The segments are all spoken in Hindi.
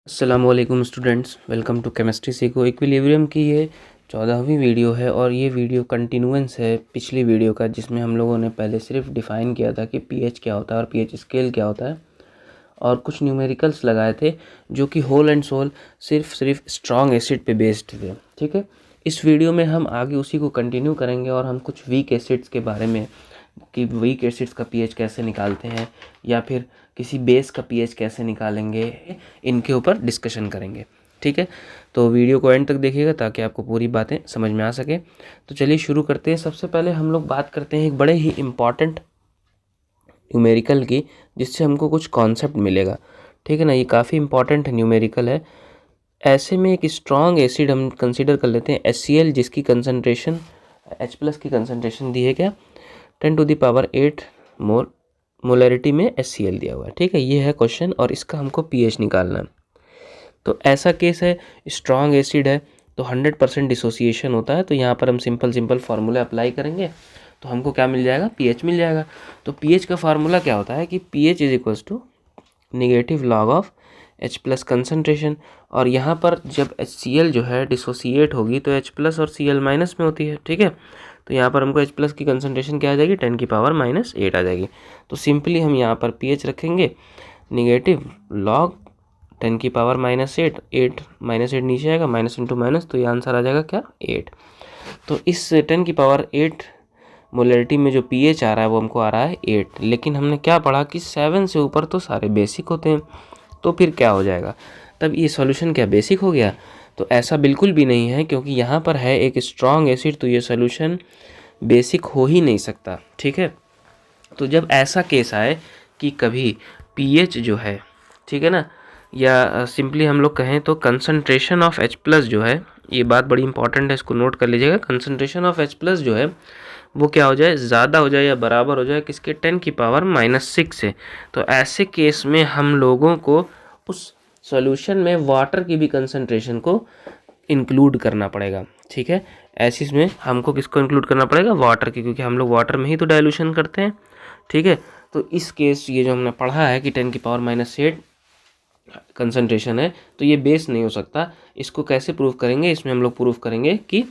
अस्सलामुअलैकुम स्टूडेंट्स, वेलकम टू केमिस्ट्री सीखो। इक्विलिब्रियम की ये 14वीं वीडियो है और ये वीडियो कंटिन्यूएंस है पिछली वीडियो का, जिसमें हम लोगों ने पहले सिर्फ डिफ़ाइन किया था कि पीएच क्या होता है और पीएच स्केल क्या होता है और कुछ न्यूमेरिकल्स लगाए थे जो कि होल एंड सोल सिर्फ स्ट्रॉन्ग एसिड पे बेस्ड थे। ठीक है, इस वीडियो में हम आगे उसी को कंटिन्यू करेंगे और हम कुछ वीक एसिड्स के बारे में कि वीक एसिड्स का पीएच कैसे निकालते हैं या फिर किसी बेस का पीएच कैसे निकालेंगे, इनके ऊपर डिस्कशन करेंगे। ठीक है, तो वीडियो को एंड तक देखिएगा ताकि आपको पूरी बातें समझ में आ सके। तो चलिए शुरू करते हैं। सबसे पहले हम लोग बात करते हैं एक बड़े ही इम्पॉर्टेंट न्यूमेरिकल की, जिससे हमको कुछ कॉन्सेप्ट मिलेगा। ठीक है ना, ये काफ़ी इंपॉर्टेंट न्यूमेरिकल है। ऐसे में एक स्ट्रॉन्ग एसिड हम कंसिडर कर लेते हैं HCl, जिसकी कंसनट्रेशन H+ की कंसनट्रेशन दी है क्या 10⁸ मोलरिटी में HCl दिया हुआ है। ठीक है, ये है क्वेश्चन और इसका हमको pH निकालना है। तो ऐसा केस है, स्ट्रॉन्ग एसिड है तो 100% डिसोसिएशन होता है। तो यहाँ पर हम सिंपल फार्मूला अप्लाई करेंगे तो हमको क्या मिल जाएगा, pH मिल जाएगा। तो pH का फार्मूला क्या होता है कि pH is equals to negative log of H+ concentration. और यहाँ पर जब HCl जो है डिसोसिएट होगी तो H+ और Cl माइनस में होती है। ठीक है, तो यहाँ पर हमको H+ की कंसनट्रेशन क्या आ जाएगी, 10⁻⁻8 आ जाएगी। तो सिंपली हम यहाँ पर pH रखेंगे नेगेटिव लॉग 10⁻⁻8, 8 -8 नीचे आएगा, माइनस इंटू माइनस, तो ये आंसर आ जाएगा क्या 8। तो इस 10⁸ मोलरिटी में जो pH आ रहा है वो हमको आ रहा है 8। लेकिन हमने क्या पढ़ा कि 7 से ऊपर तो सारे बेसिक होते हैं। तो फिर क्या हो जाएगा, तब ये सॉल्यूशन क्या बेसिक हो गया? तो ऐसा बिल्कुल भी नहीं है, क्योंकि यहाँ पर है एक स्ट्रॉन्ग एसिड, तो ये सॉल्यूशन बेसिक हो ही नहीं सकता। ठीक है, तो जब ऐसा केस आए कि कभी pH जो है, ठीक है ना, या सिंपली हम लोग कहें तो कंसंट्रेशन ऑफ H+ जो है, ये बात बड़ी इंपॉर्टेंट है, इसको नोट कर लीजिएगा। कंसंट्रेशन ऑफ H+ जो है वो क्या हो जाए, ज़्यादा हो जाए या बराबर हो जाए किसके, 10⁻⁻6 से। तो ऐसे केस में हम लोगों को उस सॉल्यूशन में वाटर की भी कंसंट्रेशन को इंक्लूड करना पड़ेगा। ठीक है, ऐसे इसमें हमको किसको इंक्लूड करना पड़ेगा, वाटर की, क्योंकि हम लोग वाटर में ही तो डाइल्यूशन करते हैं। ठीक है, तो इस केस ये जो हमने पढ़ा है कि 10⁻⁸ कंसंट्रेशन है, तो ये बेस नहीं हो सकता। इसको कैसे प्रूव करेंगे, इसमें हम लोग प्रूव करेंगे कि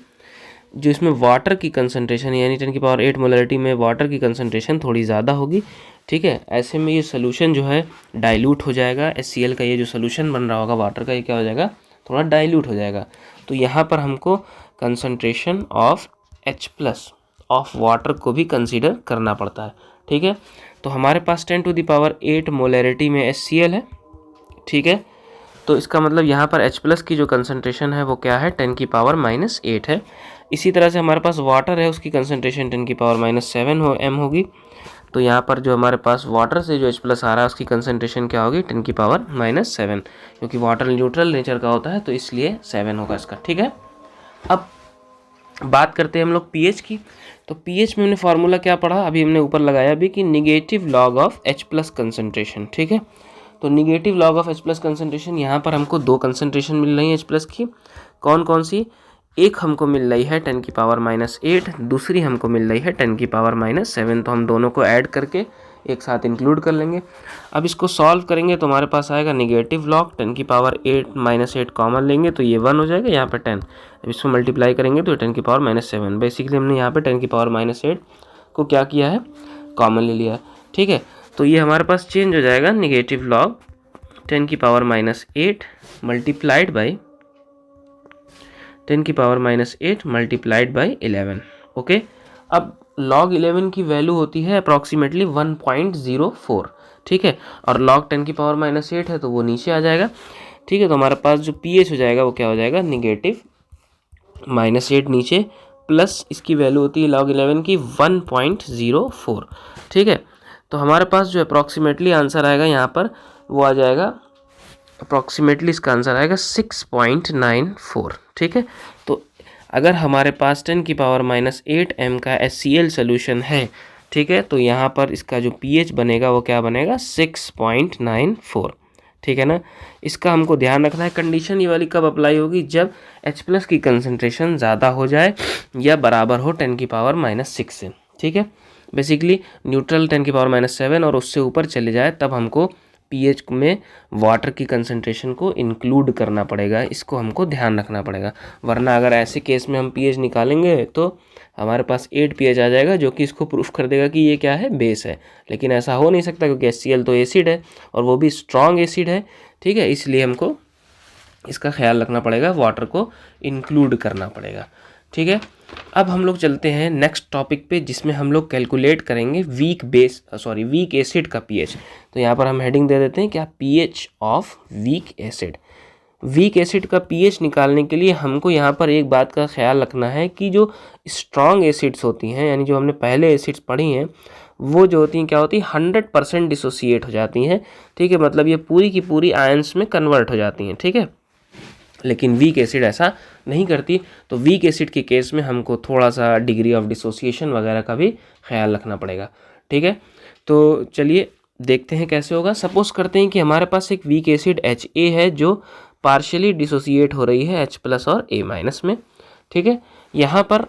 जो इसमें वाटर की कंसंट्रेशन यानी 10⁸ मोलरिटी में वाटर की कंसंट्रेशन थोड़ी ज़्यादा होगी। ठीक है, ऐसे में ये सोल्यूशन जो है डाइल्यूट हो जाएगा। HCl का ये जो सोल्यूशन बन रहा होगा वाटर का, ये क्या हो जाएगा, थोड़ा डाइल्यूट हो जाएगा। तो यहाँ पर हमको concentration of H+ of water को भी कंसीडर करना पड़ता है। ठीक है, तो हमारे पास 10⁸ मोलरिटी में HCl है। ठीक है, तो इसका मतलब यहाँ पर H+ की जो कंसंट्रेशन है वो क्या है, 10⁻⁻8 है। इसी तरह से हमारे पास वाटर है, उसकी कंसंट्रेशन 10⁻7 m होगी। तो यहाँ पर जो हमारे पास वाटर से जो H+ आ रहा है उसकी कंसंट्रेशन क्या होगी, 10⁻7, क्योंकि वाटर न्यूट्रल नेचर का होता है तो इसलिए 7 होगा इसका। ठीक है, अब बात करते हैं हम लोग pH की। तो pH में हमने फार्मूला क्या पढ़ा, अभी हमने ऊपर लगाया अभी कि negative log of H+ concentration. ठीक है, तो negative log of H+ concentration, यहाँ पर हमको दो कंसंट्रेशन मिल रही है H+ की। कौन कौन सी, एक हमको मिल रही है 10⁻⁸, दूसरी हमको मिल रही है 10⁻7। तो हम दोनों को ऐड करके एक साथ इंक्लूड कर लेंगे। अब इसको सॉल्व करेंगे तो हमारे पास आएगा नेगेटिव लॉग 10⁻8 कॉमन लेंगे तो ये 1 हो जाएगा, यहाँ पर 10। अब इसको मल्टीप्लाई करेंगे तो 10⁻7। बेसिकली हमने यहाँ पे 10⁻8 को क्या किया है, कॉमन ले लिया है। ठीक है, तो ये हमारे पास चेंज हो जाएगा negative log 10⁻8 multiplied by 10⁻8 multiplied by 11। Okay, अब log 11 की वैल्यू होती है अप्रॉक्सीमेटली 1.04। ठीक है, और log 10⁻8 है तो वो नीचे आ जाएगा। ठीक है, तो हमारे पास जो pH हो जाएगा वो क्या हो जाएगा, नेगेटिव -8 नीचे प्लस इसकी वैल्यू होती है log 11 की 1.04। ठीक है, तो हमारे पास जो अप्रॉक्सीमेटली आंसर आएगा यहाँ पर वो आ जाएगा, अप्रॉक्सीमेटली इसका आंसर आएगा 6.94। ठीक है, तो अगर हमारे पास 10⁻8 m का HCl सोल्यूशन है, ठीक है, तो यहाँ पर इसका जो pH बनेगा वो क्या बनेगा, 6.94। ठीक है ना, इसका हमको ध्यान रखना है। कंडीशन ये वाली कब अप्लाई होगी, जब H+ की कंसंट्रेशन ज़्यादा हो जाए या बराबर हो 10⁻6 से। ठीक है, बेसिकली न्यूट्रल 10⁻7 और उससे ऊपर चले जाए तब हमको पीएच में वाटर की कंसंट्रेशन को इंक्लूड करना पड़ेगा, इसको हमको ध्यान रखना पड़ेगा। वरना अगर ऐसे केस में हम पीएच निकालेंगे तो हमारे पास 8 पीएच आ जाएगा, जो कि इसको प्रूफ कर देगा कि ये क्या है, बेस है। लेकिन ऐसा हो नहीं सकता क्योंकि HCl तो एसिड है और वो भी स्ट्रॉन्ग एसिड है, ठीक है। इसलिए हमको इसका ख्याल रखना पड़ेगा, वाटर को इंक्लूड करना पड़ेगा, ठीक है। अब हम लोग चलते हैं नेक्स्ट टॉपिक पे, जिसमें हम लोग कैलकुलेट करेंगे वीक एसिड का पीएच। तो यहाँ पर हम हेडिंग दे देते हैं क्या, pH of weak acid. Weak acid का पीएच निकालने के लिए हमको यहाँ पर एक बात का ख्याल रखना है कि जो स्ट्रॉन्ग एसिड्स होती हैं, यानी जो हमने पहले एसिड्स पढ़ी हैं, वो जो होती हैं क्या होती है, 100% डिसोसिएट हो जाती हैं, ठीक है। मतलब ये पूरी की पूरी आयंस में कन्वर्ट हो जाती हैं, ठीक है। लेकिन वीक एसिड ऐसा नहीं करती। तो वीक एसिड के केस में हमको थोड़ा सा डिग्री ऑफ डिसोसिएशन वगैरह का भी ख्याल रखना पड़ेगा, ठीक है। तो चलिए देखते हैं कैसे होगा। सपोज करते हैं कि हमारे पास एक वीक एसिड HA है जो पार्शियली डिसोसिएट हो रही है H+ और A- में, ठीक है। यहाँ पर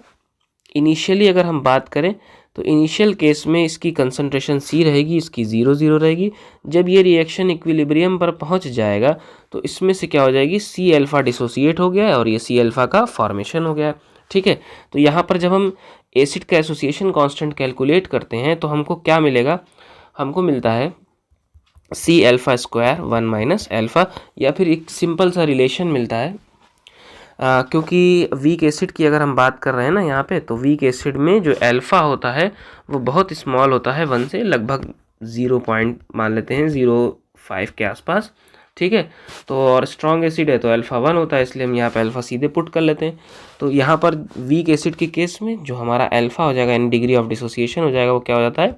इनिशियली अगर हम बात करें तो इनिशियल केस में इसकी कंसंट्रेशन C रहेगी, इसकी 0 रहेगी। जब ये रिएक्शन इक्विलिब्रियम पर पहुंच जाएगा तो इसमें से क्या हो जाएगी, C अल्फ़ा डिसोसिएट हो गया है और ये C अल्फ़ा का फॉर्मेशन हो गया है, ठीक है। तो यहाँ पर जब हम एसिड का एसोसिएशन कांस्टेंट कैलकुलेट करते हैं तो हमको क्या मिलेगा, हमको मिलता है C⁴ 1 - अल्फ़ा, या फिर एक सिंपल सा रिलेशन मिलता है। क्योंकि वीक एसिड की अगर हम बात कर रहे हैं ना यहाँ पे, तो वीक एसिड में जो अल्फ़ा होता है वो बहुत स्मॉल होता है, 1 से लगभग 0 पॉइंट मान लेते हैं 0.5 के आसपास, ठीक है। तो और स्ट्रॉन्ग एसिड है तो अल्फ़ा 1 होता है, इसलिए हम यहाँ पे अल्फ़ा सीधे पुट कर लेते हैं। तो यहाँ पर वीक एसिड के केस में जो हमारा अल्फ़ा हो जाएगा, यानी डिग्री ऑफ डिसोसिएशन हो जाएगा, वो क्या हो जाता है,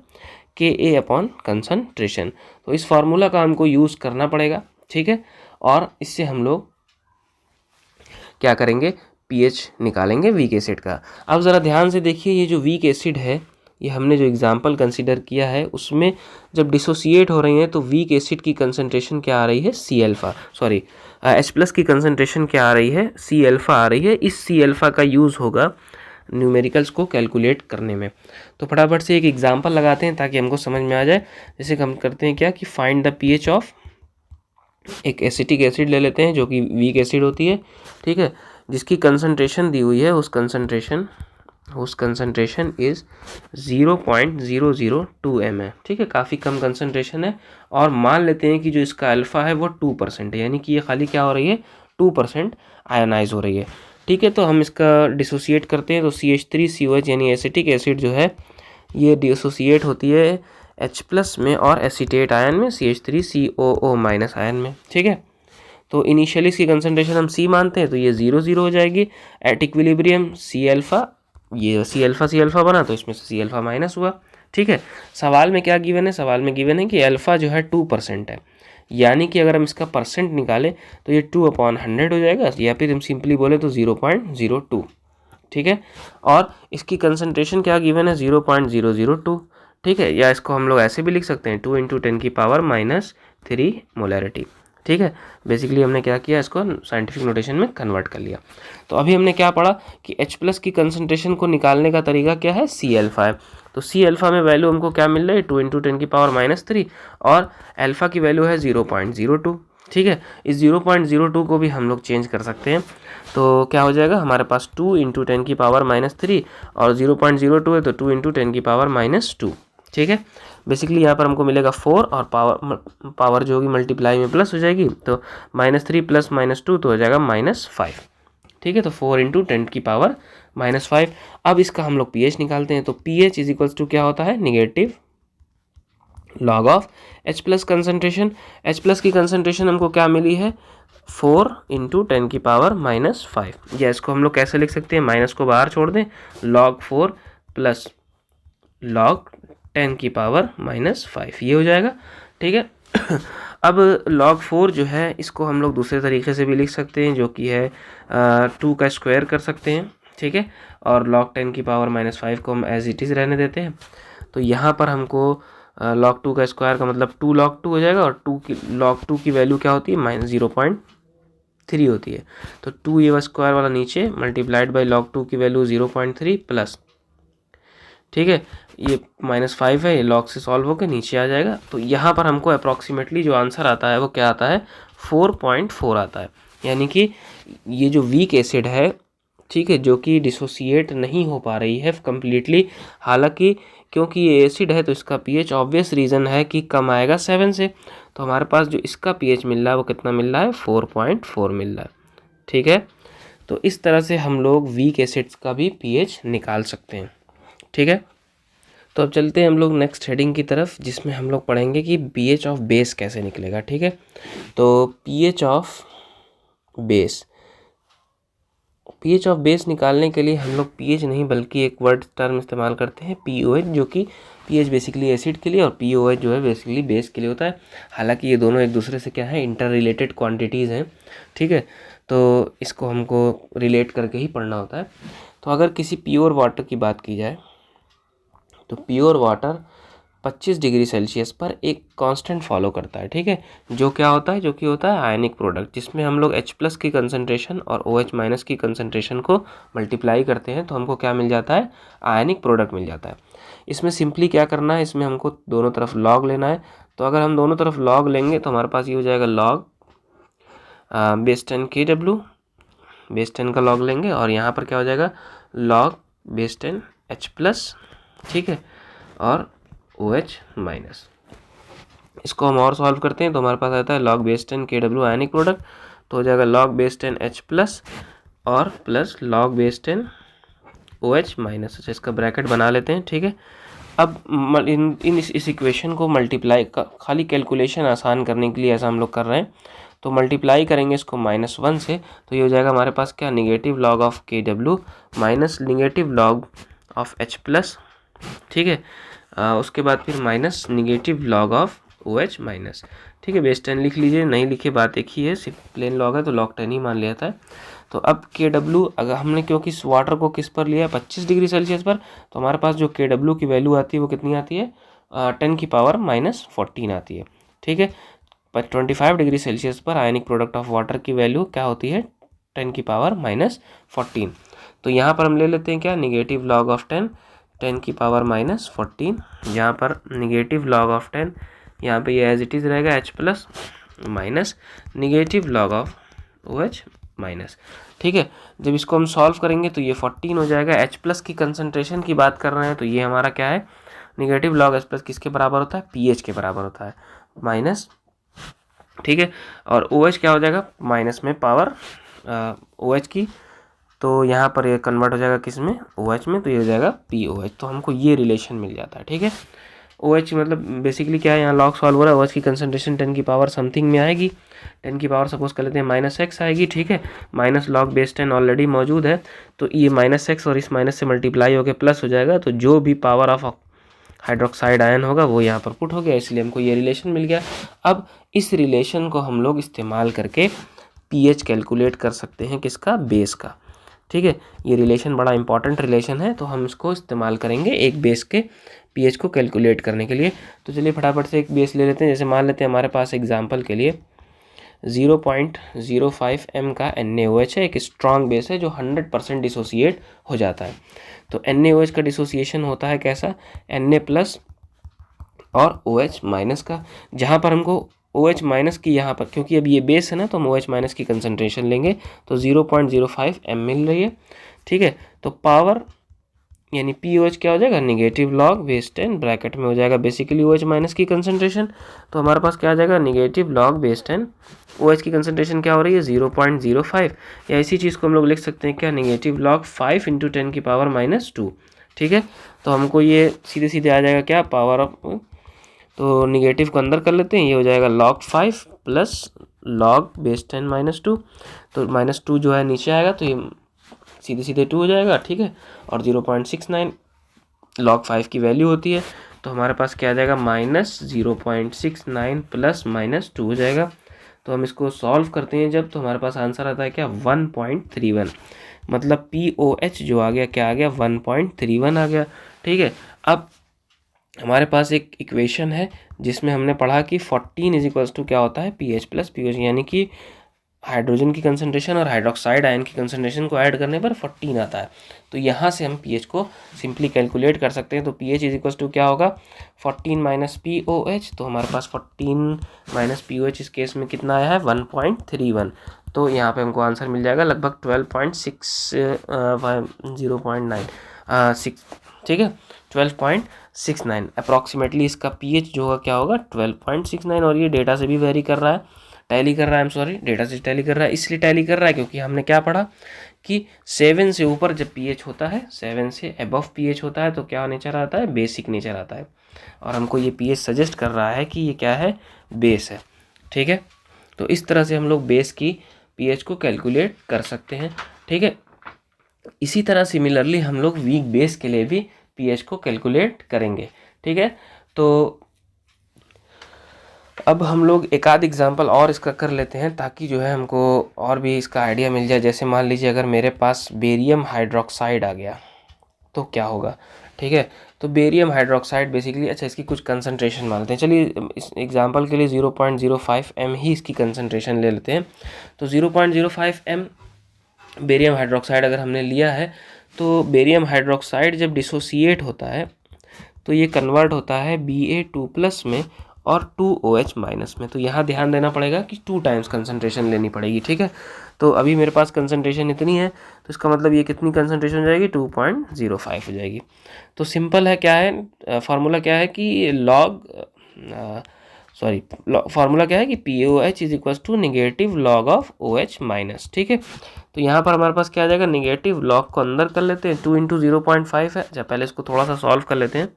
Ka/कंसंट्रेशन। तो इस फार्मूला का हमको यूज़ करना पड़ेगा, ठीक है। और इससे हम लोग क्या करेंगे, पीएच निकालेंगे वीक एसिड का। अब ज़रा ध्यान से देखिए, ये जो वीक एसिड है, ये हमने जो एग्जांपल कंसीडर किया है उसमें जब डिसोसिएट हो रही हैं तो वीक एसिड की कंसंट्रेशन क्या आ रही है, H+ की कंसंट्रेशन क्या आ रही है, C⁴ आ रही है। इस C⁴ का यूज़ होगा न्यूमेरिकल्स को कैलकुलेट करने में। तो फटाफट से एक एग्जांपल लगाते हैं ताकि हमको समझ में आ जाए। जैसे हम करते हैं क्या कि फाइंड द पीएच ऑफ एक एसिटिक एसिड ले लेते हैं जो कि वीक एसिड होती है, ठीक है, जिसकी कंसंट्रेशन दी हुई है, उस कंसंट्रेशन इज़ 0.002 m है, ठीक है। काफ़ी कम कंसंट्रेशन है। और मान लेते हैं कि जो इसका अल्फ़ा है वो 2% है, यानी कि ये खाली क्या हो रही है, 2% आयोनाइज हो रही है, ठीक है। तो हम इसका डिसोसिएट करते हैं तो CH3COH यानी एसिटिक एसिड जो है ये डिसोसिएट होती है H+ में और एसीटेट आयन में CH3COO- आयन में, ठीक है। तो इनिशियली इसकी कंसंट्रेशन हम C मानते हैं तो ये 0 हो जाएगी। एट इक्विलिब्रियम C⁴, ये C⁴ बना तो इसमें से C⁴- हुआ, ठीक है। सवाल में क्या गिवन है, सवाल में गिवन है कि अल्फ़ा जो है 2% है, यानी कि अगर हम इसका परसेंट निकालें तो ये 2/100 हो जाएगा, या फिर हम सिंपली बोले तो 0.02, ठीक है। और इसकी कंसंट्रेशन क्या गिवन है, 0.002, ठीक है। या इसको हम लोग ऐसे भी लिख सकते हैं 2 × 10⁻³ मोलैरिटी, ठीक है। बेसिकली हमने क्या किया, इसको साइंटिफिक नोटेशन में कन्वर्ट कर लिया। तो अभी हमने क्या पढ़ा कि H+ की कंसंट्रेशन को निकालने का तरीका क्या है, C⁴ है। तो C⁴ में वैल्यू हमको क्या मिल रही है, 2 × 10⁻³ और अल्फ़ा की वैल्यू है 0.02, ठीक है। इस 0.02 को भी हम लोग चेंज कर सकते हैं। तो क्या हो जाएगा, हमारे पास 2 × 10⁻³ और 0.02 है तो 2 × 10⁻², ठीक है। बेसिकली यहाँ पर हमको मिलेगा 4 और पावर जो होगी मल्टीप्लाई में प्लस हो जाएगी, तो -3 + -2 तो हो जाएगा -5, ठीक है। तो 4 × 10⁻⁻5। अब इसका हम लोग pH निकालते हैं। तो pH = क्या होता है, negative log of H+ concentration. H+ की कंसंट्रेशन हमको क्या मिली है, 4 × 10⁻⁻5, या इसको हम लोग कैसे लिख सकते हैं, माइनस को बाहर छोड़ दें, log 4 + log 10⁻⁻5 ये हो जाएगा, ठीक है। अब log 4 जो है इसको हम लोग दूसरे तरीके से भी लिख सकते हैं, जो कि है 2 का स्क्वायर कर सकते हैं, ठीक है। और log 10⁻⁻5 को हम एज इट इज़ रहने देते हैं। तो यहाँ पर हमको log 2 का स्क्वायर का मतलब 2 log 2 हो जाएगा, और log 2 की वैल्यू क्या होती है, -0.3 होती है। तो 2 ये स्क्वायर वाला नीचे मल्टीप्लाइड बाई log 2 की वैल्यू 0.3 प्लस ठीक है, ये -5 है, ये log से सॉल्व होकर नीचे आ जाएगा। तो यहाँ पर हमको अप्रॉक्सीमेटली जो आंसर आता है वो क्या आता है, 4.4 आता है। यानी कि ये जो वीक एसिड है, ठीक है, जो कि डिसोसिएट नहीं हो पा रही है कम्प्लीटली, हालांकि क्योंकि ये एसिड है तो इसका पीएच ऑब्वियस रीज़न है कि कम आएगा 7 से। तो हमारे पास जो इसका पीएच मिल रहा है वो कितना मिल रहा है, 4.4 मिल रहा है। ठीक है, तो इस तरह से हम लोग वीक एसिड्स का भी पीएच निकाल सकते हैं। ठीक है, तो अब चलते हैं हम लोग नेक्स्ट हेडिंग की तरफ, जिसमें हम लोग पढ़ेंगे कि पीएच ऑफ बेस कैसे निकलेगा। ठीक है, तो पीएच ऑफ बेस निकालने के लिए हम लोग पीएच नहीं बल्कि एक वर्ड टर्म इस्तेमाल करते हैं, पीओएच, जो कि पीएच बेसिकली एसिड के लिए और पीओएच जो है बेसिकली बेस के लिए होता है। हालांकि ये दोनों एक दूसरे से क्या है, इंटर रिलेटेड क्वांटिटीज़ हैं। ठीक है, तो इसको हमको रिलेट करके ही पढ़ना होता है। तो अगर किसी प्योर वाटर की बात की जाए तो प्योर वाटर 25 डिग्री सेल्सियस पर एक कांस्टेंट फॉलो करता है। ठीक है, जो क्या होता है, जो कि होता है आयनिक प्रोडक्ट, जिसमें हम लोग H+ की कंसंट्रेशन और OH- की कंसंट्रेशन को मल्टीप्लाई करते हैं तो हमको क्या मिल जाता है, आयनिक प्रोडक्ट मिल जाता है। इसमें सिंपली क्या करना है, इसमें हमको दोनों तरफ लॉग लेना है। तो अगर हम दोनों तरफ लॉग लेंगे तो हमारे पास ये हो जाएगा लॉग बेस 10 Kw, बेस 10 का लॉग लेंगे और यहाँ पर क्या हो जाएगा, लॉग बेस 10 H+, ठीक है, और OH-। इसको हम और सॉल्व करते हैं तो हमारे पास आता है log base 10 Kw ionic product, तो हो जाएगा log बेस 10 H+ और प्लस log बेस 10 OH-। अच्छा, इसका ब्रैकेट बना लेते हैं। ठीक है, अब इस इक्वेशन को मल्टीप्लाई खाली कैलकुलेशन आसान करने के लिए ऐसा हम लोग कर रहे हैं, तो मल्टीप्लाई करेंगे इसको -1 से, तो ये हो जाएगा हमारे पास क्या, negative log of Kw minus negative log of H+। ठीक है, उसके बाद फिर minus negative log of OH-। ठीक है, बेस 10 लिख लीजिए, नहीं लिखे बात एक ही है, सिर्फ प्लेन लॉग है तो log 10 ही मान लिया था। तो अब Kw अगर हमने, क्योंकि इस वाटर को किस पर लिया है, 25 डिग्री सेल्सियस पर, तो हमारे पास जो Kw की वैल्यू आती है वो कितनी आती है, 10⁻⁻14 आती है। ठीक है, 25 डिग्री सेल्सियस पर आयनिक प्रोडक्ट ऑफ वाटर की वैल्यू क्या होती है, 10⁻⁻14। तो यहाँ पर हम ले लेते हैं क्या, नेगेटिव लॉग ऑफ 10⁻⁻14, यहाँ पर नेगेटिव लॉग ऑफ 10, यहाँ पे ये एज इट इज़ रहेगा H+ minus negative log of OH-। ठीक है, जब इसको हम सॉल्व करेंगे तो ये 14 हो जाएगा। H+ की कंसंट्रेशन की बात कर रहे हैं तो ये हमारा क्या है, नेगेटिव लॉग H+ किसके बराबर होता है, pH के बराबर होता है, माइनस। ठीक है, और OH क्या हो जाएगा, माइनस में पावर OH की, तो यहाँ पर ये कन्वर्ट हो जाएगा किस में, OH में, तो ये हो जाएगा POH। तो हमको ये रिलेशन मिल जाता है। ठीक है, OH मतलब बेसिकली क्या है, यहाँ लॉग सॉल्व हो रहा है, OH की कंसंट्रेशन 10 की पावर समथिंग में आएगी, 10 की पावर सपोज कर लेते हैं -x आएगी। ठीक है, माइनस लॉग बेस 10 ऑलरेडी मौजूद है, तो ये -x और इस माइनस से मल्टीप्लाई होकर प्लस हो जाएगा, तो जो भी पावर ऑफ हाइड्रोक्साइड आयन होगा वो यहाँ पर पुट हो गया, इसलिए हमको ये रिलेशन मिल गया। अब इस रिलेशन को हम लोग इस्तेमाल करके पीएच कैलकुलेट कर सकते हैं, किसका, बेस का। ठीक है, ये रिलेशन बड़ा इंपॉर्टेंट रिलेशन है, तो हम इसको इस्तेमाल करेंगे एक बेस के पीएच को कैलकुलेट करने के लिए। तो चलिए फटाफट से एक बेस ले लेते हैं। जैसे मान लेते हैं हमारे पास एग्जांपल के लिए 0.05 m का NaOH है, एक स्ट्रॉन्ग बेस है जो 100% डिसोसिएट हो जाता है। तो NaOH का डिसोसिएशन होता है कैसा, Na+ और OH- का, जहाँ पर हमको OH- की यहाँ पर, क्योंकि अब ये बेस है ना, तो हम OH- की कंसंट्रेशन लेंगे, तो 0.05 m मिल रही है। ठीक है, तो पावर यानी POH क्या हो जाएगा, नेगेटिव लॉग बेस 10, ब्रैकेट में हो जाएगा बेसिकली OH- की कंसंट्रेशन, तो हमारे पास क्या आ जाएगा, नेगेटिव लॉग बेस 10, OH की कंसंट्रेशन क्या हो रही है, 0.05, या इसी चीज़ को हम लोग लिख सकते हैं क्या, नेगेटिव लॉग 5 × 10⁻²। ठीक है, तो हमको ये सीधे सीधे आ जाएगा क्या, पावर ऑफ, तो निगेटिव को अंदर कर लेते हैं, ये हो जाएगा log 5 प्लस log बेस 10-2, तो -2 जो है नीचे आएगा, तो ये सीधे सीधे 2 हो जाएगा। ठीक है, और 0.69 log 5 की वैल्यू होती है, तो हमारे पास क्या आ जाएगा, -0.69 प्लस -2 हो जाएगा। तो हम इसको सॉल्व करते हैं जब, तो हमारे पास आंसर आता है क्या, 1.31, मतलब POH जो आ गया, क्या आ गया, 1.31 आ गया। ठीक है, अब हमारे पास एक इक्वेशन है जिसमें हमने पढ़ा कि 14 = क्या होता है, pH + pOH, यानी कि हाइड्रोजन की कंसंट्रेशन और हाइड्रोक्साइड आयन की कंसंट्रेशन को ऐड करने पर 14 आता है। तो यहाँ से हम पीएच को सिंपली कैलकुलेट कर सकते हैं। तो पीएच इज इक्वल टू क्या होगा, 14 माइनस POH। तो हमारे पास 14 माइनस POH इस केस में कितना आया है, 1.31। तो यहाँ पे हमको आंसर मिल जाएगा लगभग 12.6 0.9 ठीक है, 12.69 अप्रॉक्सीमेटली इसका पीएच जो होगा क्या होगा 12.69। और ये डेटा से भी वेरी कर रहा है, टैली कर रहा है, डेटा से टैली कर रहा है। इसलिए टैली कर रहा है क्योंकि हमने क्या पढ़ा कि 7 से ऊपर जब पीएच होता है, 7 से अबव पीएच होता है तो क्या नेचर आता है, बेसिक नेचर आता है। और हमको ये पीएच सजेस्ट कर रहा है कि ये क्या है, बेस है। ठीक है, तो इस तरह से हम लोग बेस की पीएच को कैलकुलेट कर सकते हैं। ठीक है, इसी तरह सिमिलरली हम लोग वीक बेस के लिए भी पीएच को कैलकुलेट करेंगे। ठीक है, तो अब हम लोग एक आध एग्जांपल और इसका कर लेते हैं ताकि जो है हमको और भी इसका आइडिया मिल जाए। जैसे मान लीजिए अगर मेरे पास बेरियम हाइड्रोक्साइड आ गया तो क्या होगा। ठीक है, तो बेरियम हाइड्रोक्साइड बेसिकली, अच्छा इसकी कुछ कंसंट्रेशन मानते हैं। चलिए इस एग्जांपल के लिए 0.05 m ही इसकी कंसंट्रेशन ले लेते हैं। तो 0.05 m बेरियम हाइड्रोक्साइड अगर हमने लिया है तो बेरियम हाइड्रोक्साइड जब डिसोसिएट होता है तो ये कन्वर्ट होता है Ba2+ में और 2OH माइनस में। तो यहाँ ध्यान देना पड़ेगा कि 2 टाइम्स कंसंट्रेशन लेनी पड़ेगी। ठीक है, तो अभी मेरे पास कंसंट्रेशन इतनी है तो इसका मतलब ये कितनी कंसंट्रेशन हो जाएगी, 2.05 हो जाएगी। तो सिंपल है, क्या है फार्मूला, क्या है कि फार्मूला क्या है कि POH is equal to negative log of OH minus. ठीक है, तो यहाँ पर हमारे पास क्या आ जाएगा, नेगेटिव लॉग को अंदर कर लेते हैं, 2 इंटू 0.5 है। अच्छा पहले इसको थोड़ा सा सॉल्व कर लेते हैं।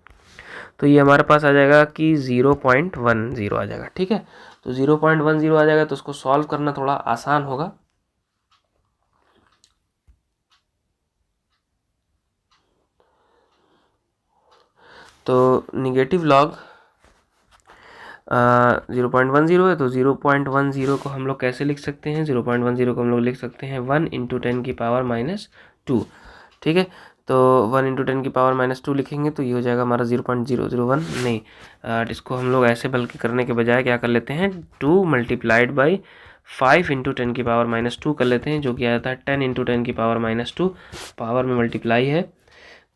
तो ये हमारे पास आ जाएगा कि 0.10 आ जाएगा। ठीक है, तो 0.10 आ जाएगा तो उसको सॉल्व करना थोड़ा आसान होगा। तो नेगेटिव लॉग 0.10 है, तो 0.10 को हम लोग कैसे लिख सकते हैं, 0.10 को हम लोग लिख सकते हैं 1 इंटू 10 की पावर -2। ठीक है, तो 1 इंटू 10 की पावर -2 लिखेंगे तो ये हो जाएगा हमारा 0.001। नहीं, इसको हम लोग ऐसे बल्कि करने के बजाय क्या कर लेते हैं, 2 मल्टीप्लाइड बाई 5 इंटू 10 की पावर -2 कर लेते हैं, जो कि आ जाता है 10 इंटू 10 की पावर -2। पावर में मल्टीप्लाई है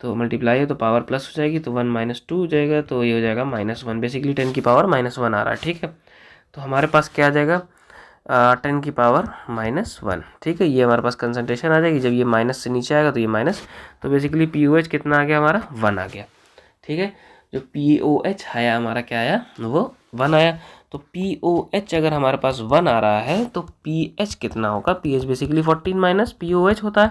तो मल्टीप्लाई है तो पावर प्लस हो जाएगी, तो 1 -2 हो जाएगा, तो ये हो जाएगा -1। बेसिकली 10 की पावर -1 आ रहा है। ठीक है, तो हमारे पास क्या आ जाएगा, 10 की पावर -1। ठीक है, ये हमारे पास कंसंट्रेशन आ जाएगी। जब ये माइनस से नीचे आएगा तो ये माइनस, तो बेसिकली POH कितना आ गया हमारा, 1 आ गया। ठीक है, जो POH आया हमारा क्या आया, वो 1 आया। तो POH अगर हमारे पास 1 आ रहा है तो pH कितना होगा, pH बेसिकली 14 माइनस POH होता है।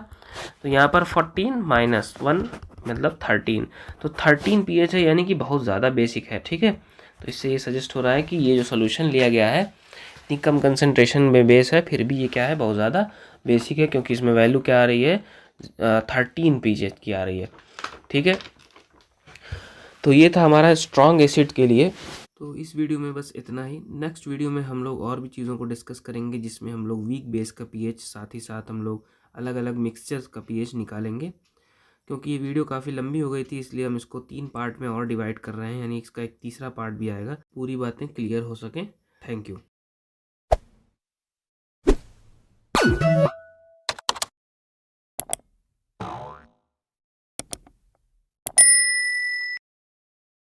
तो यहाँ पर 14 माइनस 1 मतलब 13, तो 13 pH है, यानी कि बहुत ज़्यादा बेसिक है। ठीक है, तो इससे ये सजेस्ट हो रहा है कि ये जो सोल्यूशन लिया गया है इतनी कम कंसंट्रेशन में बेस है, फिर भी ये क्या है, बहुत ज़्यादा बेसिक है, क्योंकि इसमें वैल्यू क्या आ रही है, 13 pH की आ रही है। ठीक है, तो ये था हमारा स्ट्रॉन्ग एसिड के लिए। तो इस वीडियो में बस इतना ही। नेक्स्ट वीडियो में हम लोग और भी चीज़ों को डिस्कस करेंगे, जिसमें हम लोग वीक बेस का पीएच, साथ ही साथ हम लोग अलग अलग मिक्सचर्स का पीएच निकालेंगे। क्योंकि ये वीडियो काफ़ी लंबी हो गई थी, इसलिए हम इसको 3 पार्ट में और डिवाइड कर रहे हैं, यानी इसका एक तीसरा पार्ट भी आएगा, पूरी बातें क्लियर हो सकें। Thank you.